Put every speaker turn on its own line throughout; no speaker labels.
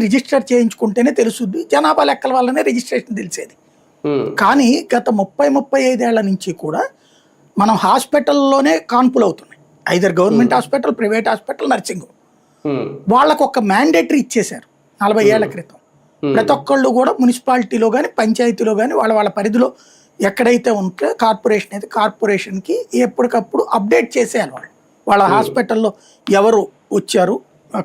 Register చేయించుకుంటేనే తెలుస్తుంది, జనాభా లెక్కల వల్లనే రిజిస్ట్రేషన్ తెలిసేది. కానీ గత 30-35 ఏళ్ల నుంచి కూడా మనం హాస్పిటల్లోనే కాన్పులు అవుతున్నాయి. Either government hospital, private hospital, nursing. వాళ్ళకు ఒక మ్యాండేటరీ ఇచ్చేశారు 40 ఏళ్ల క్రితం. ప్రతి ఒక్కళ్ళు కూడా మున్సిపాలిటీలో కానీ పంచాయతీలో కానీ వాళ్ళ పరిధిలో ఎక్కడైతే ఉంటే కార్పొరేషన్ అయితే కార్పొరేషన్కి ఎప్పటికప్పుడు అప్డేట్ చేసేయాలి. వాళ్ళ హాస్పిటల్లో ఎవరు వచ్చారు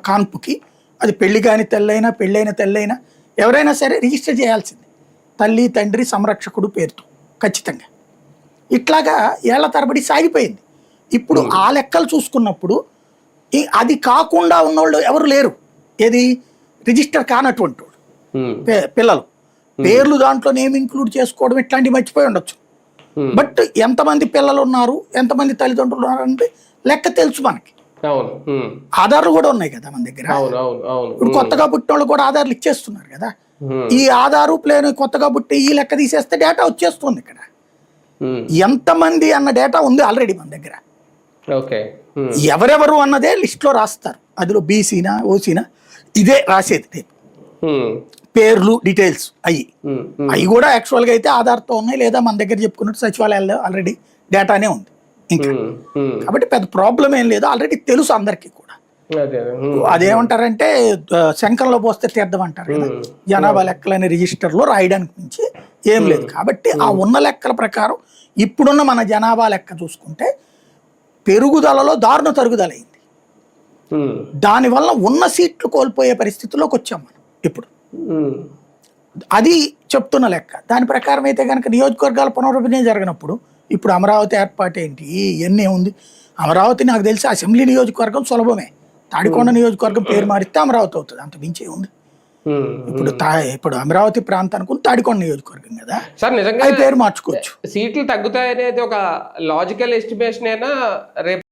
కాన్పుకి, అది పెళ్లి కాని తెల్లైనా పెళ్ళైన తెల్లైనా ఎవరైనా సరే రిజిస్టర్ చేయాల్సింది, తల్లి తండ్రి సంరక్షకుడు పేరుతో ఖచ్చితంగా. ఇట్లాగా ఏళ్ల తరబడి సాగిపోయింది. ఇప్పుడు ఆ లెక్కలు చూసుకున్నప్పుడు అది కాకుండా ఉన్నోళ్ళు ఎవరు లేరు. ఏది రిజిస్టర్ కానటువంటి వాళ్ళు పిల్లలు పేర్లు దాంట్లో నేమ్ ఇంక్లూడ్ చేసుకోవడం ఇట్లాంటివి మర్చిపోయి ఉండొచ్చు. బట్ ఎంతమంది పిల్లలు ఉన్నారు, ఎంతమంది తల్లిదండ్రులు ఉన్నారు అంటే లెక్క తెలుసు మనకి. ఆధార్లు కూడా ఉన్నాయి కదా మన దగ్గర. ఇప్పుడు కొత్తగా పుట్టిన వాళ్ళు కూడా ఆధార్లు ఇచ్చేస్తున్నారు కదా. ఈ ఆధారు ప్లేన్ కొత్తగా పుట్టి ఈ లెక్క తీసేస్తే డేటా వచ్చేస్తుంది. ఇక్కడ ఎంతమంది అన్న డేటా ఉంది ఆల్రెడీ మన దగ్గర. ఎవరెవరు అన్నదే లిస్ట్ లో రాస్తారు. అందులో బీసీనా ఓసీనా ఇదే రాసేది పేర్లు డీటెయిల్స్ అవి కూడా యాక్చువల్ గా అయితే ఆధార్తో ఉన్నాయి, లేదా మన దగ్గర చెప్పుకున్నట్టు సచివాలయాల్లో ఆల్రెడీ డేటానే ఉంది ఇంకా. కాబట్టి పెద్ద ప్రాబ్లం ఏం లేదు, ఆల్రెడీ తెలుసు అందరికీ కూడా. అదేమంటారంటే శంఖంలో పోస్తే తీర్థం అంటారు కదా, జనాభా లెక్కలని రిజిస్టర్లో రాయడానికి మించి ఏం లేదు. కాబట్టి ఆ ఉన్న లెక్కల ప్రకారం ఇప్పుడున్న మన జనాభా లెక్క చూసుకుంటే పెరుగుదలలో దారుణ తరుగుదల అయింది. దానివల్ల ఉన్న సీట్లు కోల్పోయే పరిస్థితిలోకి వచ్చాం మనం ఇప్పుడు. అది చెప్తున్న లెక్క. దాని ప్రకారం అయితే కనుక నియోజకవర్గాల పునర్విభజన జరిగినప్పుడు ఇప్పుడు అమరావతి ఏర్పాటు ఏంటి ఇవన్నీ ఉంది. అమరావతి నాకు తెలిసి అసెంబ్లీ నియోజకవర్గం సులభమే. తాడికొండ నియోజకవర్గం పేరు మారిస్తే అమరావతి అవుతుంది, అంత మించి ఉంది. ఇప్పుడు అమరావతి ప్రాంతానికి తాడికొండ నియోజకవర్గం కదా
సార్, నిజంగా
పేరు మార్చుకోవచ్చు.
సీట్లు తగ్గుతాయనేది ఒక లాజికల్ ఎస్టిమేషన్ అయినా రేపు